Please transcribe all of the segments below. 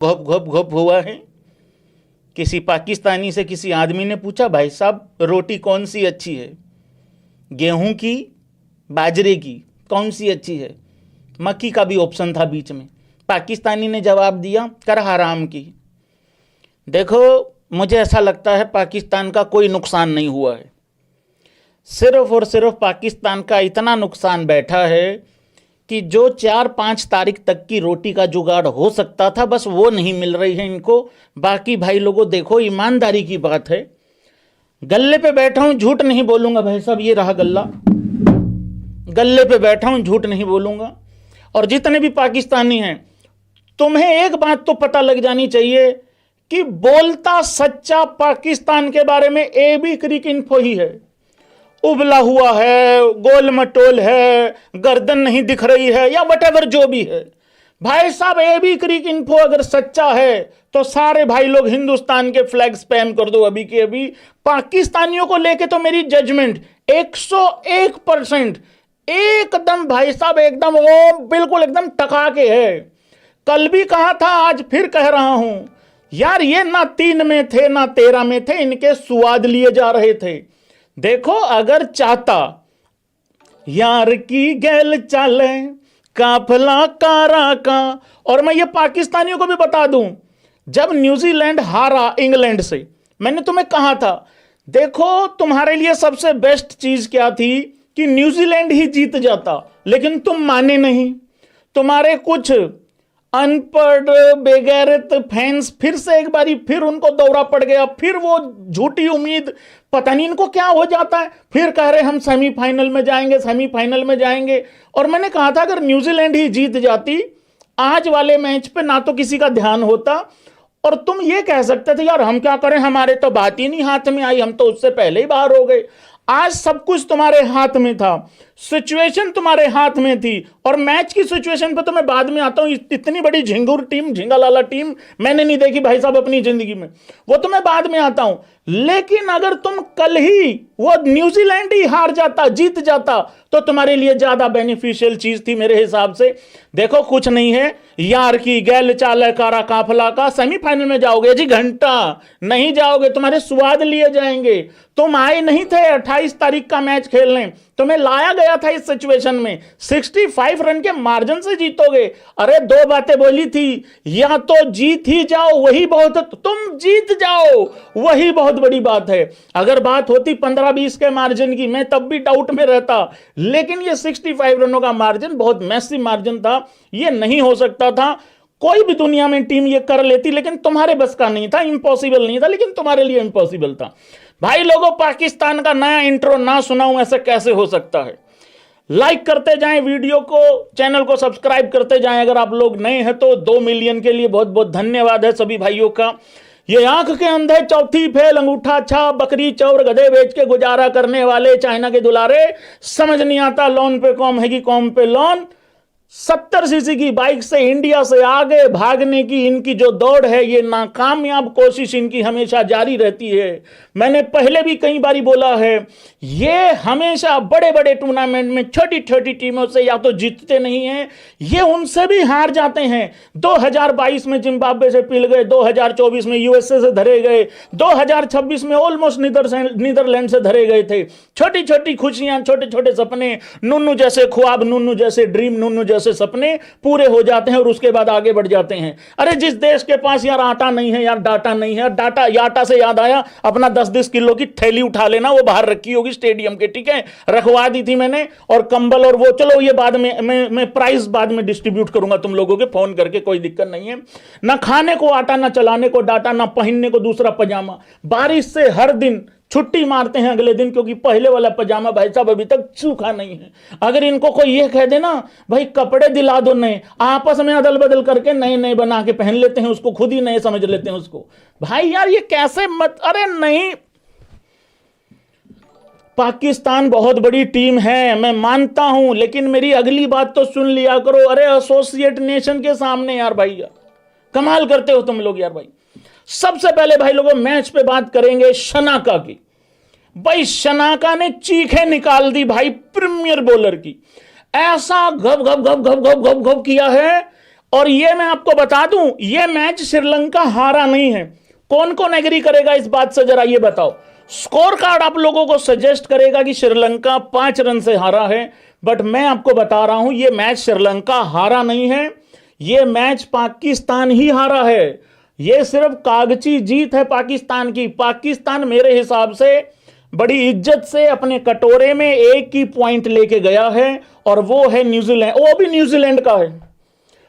घप घप घप हुआ है। किसी पाकिस्तानी से किसी आदमी ने पूछा, भाई साहब रोटी कौन सी अच्छी है, गेहूं की, बाजरे की, कौन सी अच्छी है? मक्की का भी ऑप्शन था बीच में। पाकिस्तानी ने जवाब दिया, कर हराम की। देखो, मुझे ऐसा लगता है पाकिस्तान का कोई नुकसान नहीं हुआ है। सिर्फ और सिर्फ पाकिस्तान का इतना नुकसान बैठा है कि जो 4-5 तारीख तक की रोटी का जुगाड़ हो सकता था, बस वो नहीं मिल रही है इनको। बाकी भाई लोगों, देखो, ईमानदारी की बात है। गल्ले पे बैठा हूं, झूठ नहीं बोलूंगा भाई साहब, ये रहा गल्ला, गल्ले पे बैठा हूं, झूठ नहीं बोलूंगा। और जितने भी पाकिस्तानी हैं, तुम्हें एक बात तो पता लग जानी चाहिए कि बोलता सच्चा पाकिस्तान के बारे में एबी क्रिक इन्फो ही है। उबला हुआ है, गोल मटोल है, गर्दन नहीं दिख रही है, या वटेवर जो भी है। भाई साहब, एबी क्रिक इन्फो अगर सच्चा है तो सारे भाई लोग हिंदुस्तान के फ्लैग स्पैम कर दो अभी के अभी। पाकिस्तानियों को लेके तो मेरी जजमेंट 101% एकदम भाई साहब, एकदम वो बिल्कुल एकदम टका के है। कल भी कहा था, आज फिर कह रहा हूं यार, ये ना 3 में थे ना 13 में थे, इनके सुआद लिए जा रहे थे। देखो, अगर चाहता यार की गैल चाले काफला कारा का। और मैं ये पाकिस्तानियों को भी बता दूं, जब न्यूजीलैंड हारा इंग्लैंड से, मैंने तुम्हें कहा था, देखो तुम्हारे लिए सबसे बेस्ट चीज क्या थी कि न्यूजीलैंड ही जीत जाता, लेकिन तुम माने नहीं। तुम्हारे कुछ अनपढ़ बेगैरत फैंस फिर से एक बारी फिर उनको दौरा पड़ गया, फिर वो झूठी उम्मीद, पता नहीं इनको क्या हो जाता है, फिर कह रहे हम सेमीफाइनल में जाएंगे, सेमीफाइनल में जाएंगे। और मैंने कहा था अगर न्यूजीलैंड ही जीत जाती आज वाले मैच पे, ना तो किसी का ध्यान होता, और तुम ये कह सकते थे यार हम क्या करें, हमारे तो बात ही नहीं हाथ में आई, हम तो उससे पहले ही बाहर हो गए। आज सब कुछ तुम्हारे हाथ में था, सिचुएशन तुम्हारे हाथ में थी। और मैच की सिचुएशन पे तो मैं बाद में आता हूं। इतनी बड़ी झिंगुर टीम, झिंगालाला टीम मैंने नहीं देखी भाई साहब अपनी जिंदगी में, वो तो मैं बाद में आता हूं। लेकिन अगर तुम कल ही वो न्यूजीलैंड ही हार जाता, जीत जाता, तो तुम्हारे लिए ज्यादा बेनिफिशियल चीज थी मेरे हिसाब से। देखो, कुछ नहीं है, यार की गैल चाल कारा काफला का, सेमीफाइनल में जाओगे जी, घंटा नहीं जाओगे, तुम्हारे स्वाद लिए जाएंगे। तुम आए नहीं थे 28 तारीख का मैच खेलने, तुम्हें लाया गया था इस सिचुएशन में, 65 रन के मार्जिन से जीतोगे। अरे 2 बातें बोली थी, या तो जीत ही जाओ वही बहुत, तुम जीत जाओ वही बहुत बड़ी बात है। अगर बात होती 15-20 के मार्जिन की, मैं तब भी डाउट में रहता, लेकिन ये 65 रनों का मार्जिन बहुत मैसिव मार्जिन था, ये नहीं हो सकता था। कोई भी दुनिया में टीम ये कर लेती, लेकिन तुम्हारे बस का नहीं था, इम्पॉसिबल नहीं था, लेकिन तुम्हारे लिए इम्पॉसिबल था। भाई लोगों, पाकिस्तान का नया इंट्रो ना सुनाऊं ऐसा कैसे हो सकता है? लाइक करते जाएं वीडियो को, चैनल को सब्सक्राइब करते जाएं अगर आप लोग नए हैं तो। 2 मिलियन के लिए बहुत बहुत धन्यवाद है सभी भाइयों का। ये आंख के अंधे, चौथी फेल, अंगूठा छाप, बकरी चौर, गधे बेच के गुजारा करने वाले चाइना के दुलारे, समझ नहीं आता लोन पे कॉम है कि कॉम पे लोन। 70 सीसी की बाइक से इंडिया से आगे भागने की इनकी जो दौड़ है, ये नाकामयाब कोशिश इनकी हमेशा जारी रहती है। मैंने पहले भी कई बारी बोला है, ये हमेशा बड़े बड़े टूर्नामेंट में छोटी छोटी टीमों से या तो जीतते नहीं हैं, ये उनसे भी हार जाते हैं। 2022 में जिम्बाब्वे से पिल गए, 2024 में यूएसए से धरे गए, 2026 में ऑलमोस्ट नीदरलैंड से धरे गए थे। छोटी छोटी खुशियां, छोटे छोटे सपने, नुन्नू जैसे ख्वाब, नुन्नू जैसे ड्रीम, नुन्नू जैसे सपने पूरे हो जाते हैं और उसके बाद आगे बढ़ जाते हैं। अरे जिस देश के पास यार आटा नहीं है, यार डाटा नहीं है, डाटा याटा से याद आया, अपना 10-10 किलो की थैली उठा लेना, वो बाहर रखी होगी स्टेडियम के, ठीक है, रखवा दी थी मैंने। और कंबल और वो, चलो ये बाद में मैं प्राइस बाद में डिस्ट्रीब्यूट करूंगा तुम लोगों के फोन करके, कोई दिक्कत नहीं है। ना खाने को आटा, ना चलाने को डाटा, ना पहनने को दूसरा पजामा। बारिश से हर दिन छुट्टी मारते हैं अगले दिन, क्योंकि पहले वाला पजामा भाई साहब अभी तक सूखा नहीं है। अगर इनको कोई ये कह देना भाई कपड़े दिला दो नए, आपस में अदल बदल करके नए नए बना के पहन लेते हैं उसको, खुद ही नए समझ लेते हैं उसको। भाई यार ये कैसे मत, अरे नहीं, पाकिस्तान बहुत बड़ी टीम है मैं मानता हूं, लेकिन मेरी अगली बात तो सुन लिया करो। अरे एसोसिएट नेशन के सामने यार भाई, यार कमाल करते हो तुम लोग यार भाई। सबसे पहले भाई लोगों मैच पे बात करेंगे शनाका की। भाई शनाका ने चीखें निकाल दी भाई प्रीमियर बॉलर की, ऐसा घप घप घप घप घप घप घप किया है। और ये मैं आपको बता दूं, ये मैच श्रीलंका हारा नहीं है। कौन कौन एग्री करेगा इस बात से, जरा ये बताओ। स्कोर कार्ड आप लोगों को सजेस्ट करेगा कि श्रीलंका 5 रन से हारा है, बट मैं आपको बता रहा हूं ये मैच श्रीलंका हारा नहीं है, ये मैच पाकिस्तान ही हारा है। ये सिर्फ कागजी जीत है पाकिस्तान की। पाकिस्तान मेरे हिसाब से बड़ी इज्जत से अपने कटोरे में एक ही पॉइंट लेके गया है, और वो है न्यूजीलैंड। वो भी न्यूजीलैंड का है,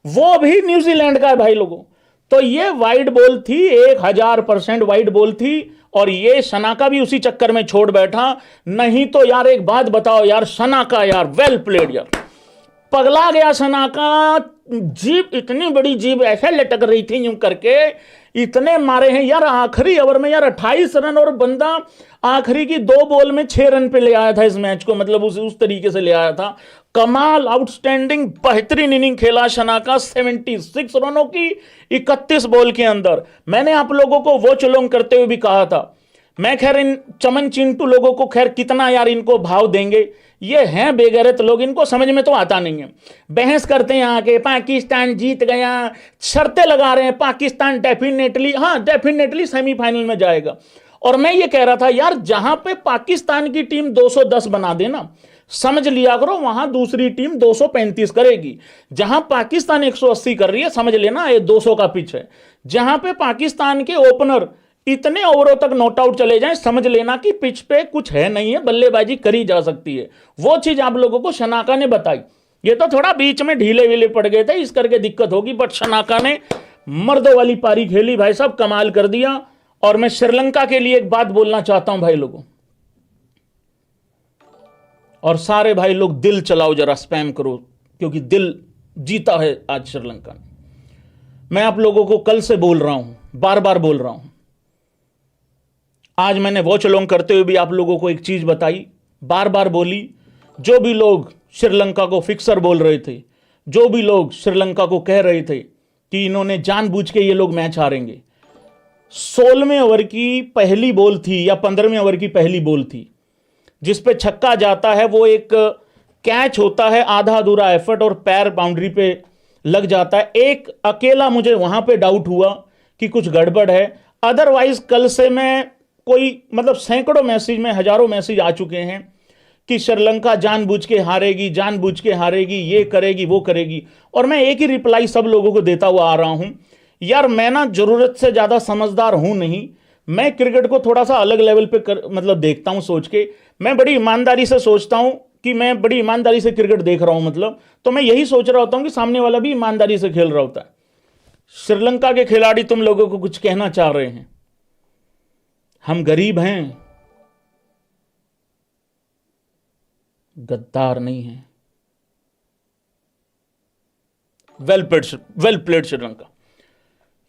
वो भी न्यूजीलैंड का है भाई लोगों। तो ये वाइड बॉल थी, 1000% वाइड बॉल थी, और ये शनाका भी उसी चक्कर में छोड़ बैठा। नहीं तो यार एक बात बताओ यार, शनाका यार वेल प्लेड यार, पगला गया शनाका। जीप, इतनी बड़ी जीप ऐसे लटक रही थी यूं करके, इतने मारे हैं यार आखिरी ओवर में यार 28 रन, और बंदा आखिरी की 2 बॉल में 6 रन पे ले आया था इस मैच को, मतलब उस तरीके से ले आया था। कमाल, आउटस्टैंडिंग, बेहतरीन इनिंग खेला शनाका, 76 रनों की 31 बॉल के अंदर। मैंने आप लोगों को वॉच अलोंग करते हुए भी कहा था, मैं खैर इन चमन चिंटू लोगों को खैर कितना यार इनको भाव देंगे, ये हैं बेगैरत लोग, इनको समझ में तो आता नहीं है। बहस करते हैं आके पाकिस्तान जीत गया, शर्तें लगा रहे हैं पाकिस्तान डेफिनेटली, हाँ डेफिनेटली सेमीफाइनल में जाएगा। और मैं ये कह रहा था यार, जहां पे पाकिस्तान की टीम 210 बना देना, समझ लिया करो वहां दूसरी टीम 235 करेगी। जहां पाकिस्तान 180 कर रही है, समझ लेना ये 200 का पिच है। जहां पे पाकिस्तान के ओपनर इतने ओवरों तक नॉट आउट चले जाएं, समझ लेना कि पिच पे कुछ है नहीं है, बल्लेबाजी करी जा सकती है। वो चीज आप लोगों को शनाका ने बताई। ये तो थोड़ा बीच में ढीले वीले पड़ गए थे, इस करके दिक्कत होगी, बट शनाका ने मर्दों वाली पारी खेली भाई साहब, कमाल कर दिया। और मैं श्रीलंका के लिए एक बात बोलना चाहता हूं भाई लोगों, और सारे भाई लोग दिल चलाओ, जरा स्पैम करो, क्योंकि दिल जीता है आज श्रीलंका ने। मैं आप लोगों को कल से बोल रहा हूं, बार बार बोल रहा हूं, आज मैंने वॉच अलोंग करते हुए भी आप लोगों को एक चीज बताई, बार बार बोली। जो भी लोग श्रीलंका को फिक्सर बोल रहे थे, जो भी लोग श्रीलंका को कह रहे थे कि इन्होंने जानबूझ के ये लोग मैच हारेंगे, 16वें ओवर की पहली बॉल थी या 15वें ओवर की पहली बॉल थी, जिस पे छक्का जाता है, वो एक कैच होता है, आधा अधूरा एफर्ट, और पैर बाउंड्री पे लग जाता है। एक अकेला मुझे वहां पे डाउट हुआ कि कुछ गड़बड़ है, अदरवाइज कल से मैं कोई मतलब सैकड़ों मैसेज में, हजारों मैसेज आ चुके हैं कि श्रीलंका जानबूझ के हारेगी, जानबूझ के हारेगी, ये करेगी, वो करेगी। और मैं एक ही रिप्लाई सब लोगों को देता हुआ आ रहा हूं, यार मैं ना जरूरत से ज्यादा समझदार हूं नहीं, मैं क्रिकेट को थोड़ा सा अलग लेवल पे मतलब देखता हूं सोच के। मैं बड़ी ईमानदारी से सोचता हूं कि मैं बड़ी ईमानदारी से क्रिकेट देख रहा हूं, मतलब तो मैं यही सोच रहा होता हूं कि सामने वाला भी ईमानदारी से खेल रहा होता है। श्रीलंका के खिलाड़ी तुम लोगों को कुछ कहना चाह रहे हैं, हम गरीब हैं, गद्दार नहीं हैं। Well played Sri Lanka.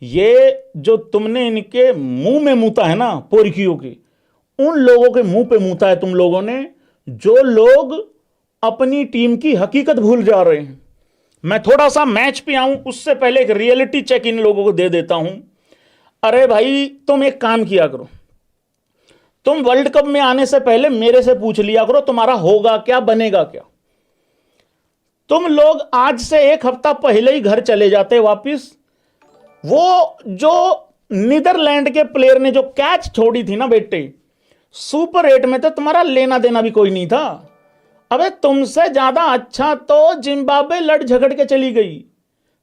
ये जो तुमने इनके मुंह में मूता है ना, पोरखियों के, उन लोगों के मुंह पे मूता है तुम लोगों ने, जो लोग अपनी टीम की हकीकत भूल जा रहे हैं। मैं थोड़ा सा मैच पे आऊं उससे पहले एक रियलिटी चेक इन लोगों को दे देता हूं। अरे भाई तुम एक काम किया करो, तुम वर्ल्ड कप में आने से पहले मेरे से पूछ लिया करो तुम्हारा होगा क्या, बनेगा क्या। तुम लोग आज से 1 हफ्ता पहले ही घर चले जाते वापिस। वो जो नीदरलैंड के प्लेयर ने जो कैच छोड़ी थी ना बेटे, सुपर 8 में तो तुम्हारा लेना देना भी कोई नहीं था। अबे तुमसे ज्यादा अच्छा तो जिम्बाब्वे लड़ झगड़ के चली गई,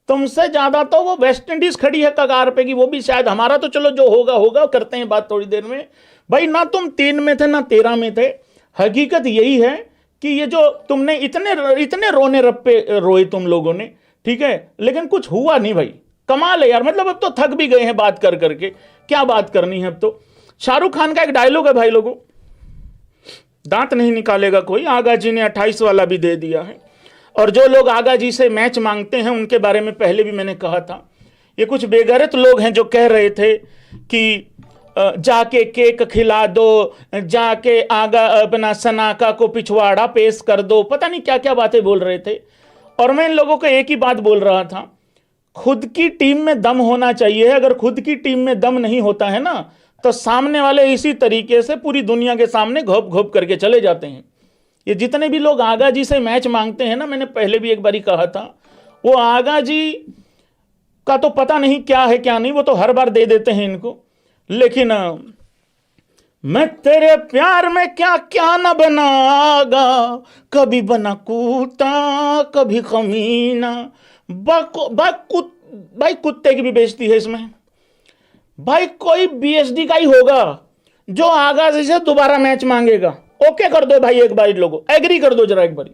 तुमसे ज्यादा तो वो वेस्ट इंडीज खड़ी है कगार पे कि वो भी शायद, हमारा तो चलो जो होगा होगा, करते हैं बात थोड़ी देर में। भाई ना तुम 3 में थे ना 13 में थे। हकीकत यही है कि ये जो तुमने इतने रोने रप्पे रोए तुम लोगों ने, ठीक है, लेकिन कुछ हुआ नहीं भाई। कमाल है यार, मतलब अब तो थक भी गए हैं बात कर करके, क्या बात करनी है अब तो। शाहरुख खान का एक डायलॉग है भाई लोगों, दांत नहीं निकालेगा कोई, आगा जी ने 28 वाला भी दे दिया है। और जो लोग आगा जी से मैच मांगते हैं उनके बारे में पहले भी मैंने कहा था, ये कुछ बेगैरत लोग हैं जो कह रहे थे कि जाके केक खिला दो, जाके आगा अपना शनाका को पिछवाड़ा पेश कर दो, पता नहीं क्या क्या बातें बोल रहे थे। और मैं इन लोगों को एक ही बात बोल रहा था, खुद की टीम में दम होना चाहिए। अगर खुद की टीम में दम नहीं होता है ना, तो सामने वाले इसी तरीके से पूरी दुनिया के सामने घोप घोप करके चले जाते हैं। ये जितने भी लोग आगा जी से मैच मांगते हैं ना, मैंने पहले भी एक बारी कहा था, वो आगा जी का तो पता नहीं क्या है क्या नहीं, वो तो हर बार दे देते हैं इनको। लेकिन मैं तेरे प्यार में क्या क्या न बनागा, कभी बना कूता कभी कमीना। भाई कुत्ते की भी बेइज्जती है इसमें। भाई कोई बीएसडी का ही होगा जो आगाज से दोबारा मैच मांगेगा। ओके कर दो भाई, एक बार लोगों एग्री कर दो जरा एक बार।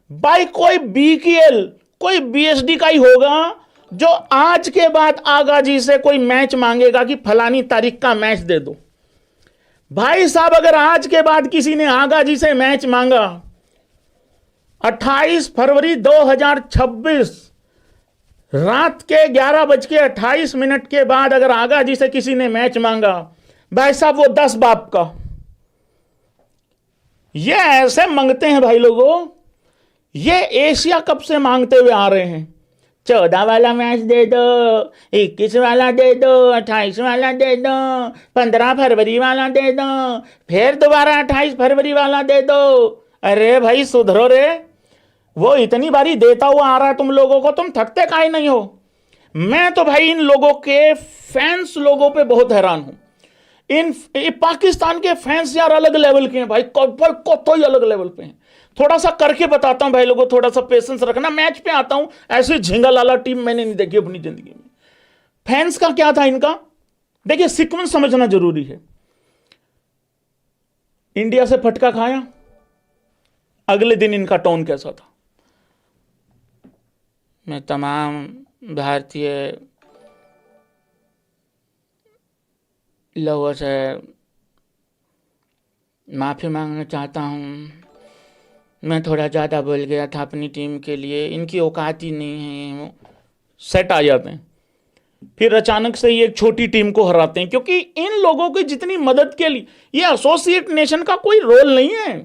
भाई कोई बीकेएल कोई बीएसडी का ही होगा जो आज के बाद आगाजी से कोई मैच मांगेगा कि फलानी तारीख का मैच दे दो। भाई साहब अगर आज के बाद किसी ने आगाजी से मैच मांगा, 28 फरवरी 2026 रात के 11:28 के बाद अगर आगाजी से किसी ने मैच मांगा, भाई साहब वो 10 बाप का। ये ऐसे मांगते हैं भाई लोगों, ये एशिया कप से मांगते हुए आ रहे हैं। 14 वाला मैच दे दो, 21 वाला दे दो, 28 वाला दे दो, 15 फरवरी वाला दे दो, फिर दोबारा 28 फरवरी वाला दे दो। अरे भाई सुधरो रे, वो इतनी बारी देता हुआ आ रहा है तुम लोगों को, तुम थकते काहे नहीं हो। मैं तो भाई इन लोगों के फैंस लोगों पे बहुत हैरान हूं। पाकिस्तान के फैंस यार अलग लेवल के हैं भाई, को ही अलग लेवल पे हैं। थोड़ा सा करके बताता हूं भाई लोगों, थोड़ा सा पेशेंस रखना। मैच पे आता हूं, ऐसी झिंगा लाला टीम मैंने नहीं देखी अपनी जिंदगी में। फैंस का क्या था इनका, देखिए सीक्वेंस समझना जरूरी है। इंडिया से फटका खाया, अगले दिन इनका टोन कैसा था। मैं तमाम भारतीय लोगों से माफी मांगना चाहता हूं, मैं थोड़ा ज़्यादा बोल गया था अपनी टीम के लिए, इनकी औकात ही नहीं है। वो सेट आ जाते हैं, फिर अचानक से ये एक छोटी टीम को हराते हैं। क्योंकि इन लोगों की जितनी मदद के लिए, ये एसोसिएट नेशन का कोई रोल नहीं है।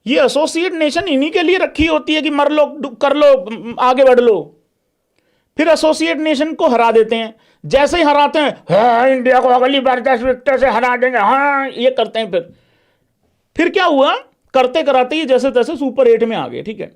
ये एसोसिएट नेशन इन्हीं के लिए रखी होती है कि मर लो कर लो आगे बढ़ लो। फिर एसोसिएट नेशन को हरा देते हैं। जैसे ही हराते हैं, हाँ इंडिया को अगली बार 10 विकेट से हरा देंगे, हाँ ये करते हैं। फिर क्या हुआ, करते कराते ही जैसे तैसे सुपर 8 में आ गए। ठीक है,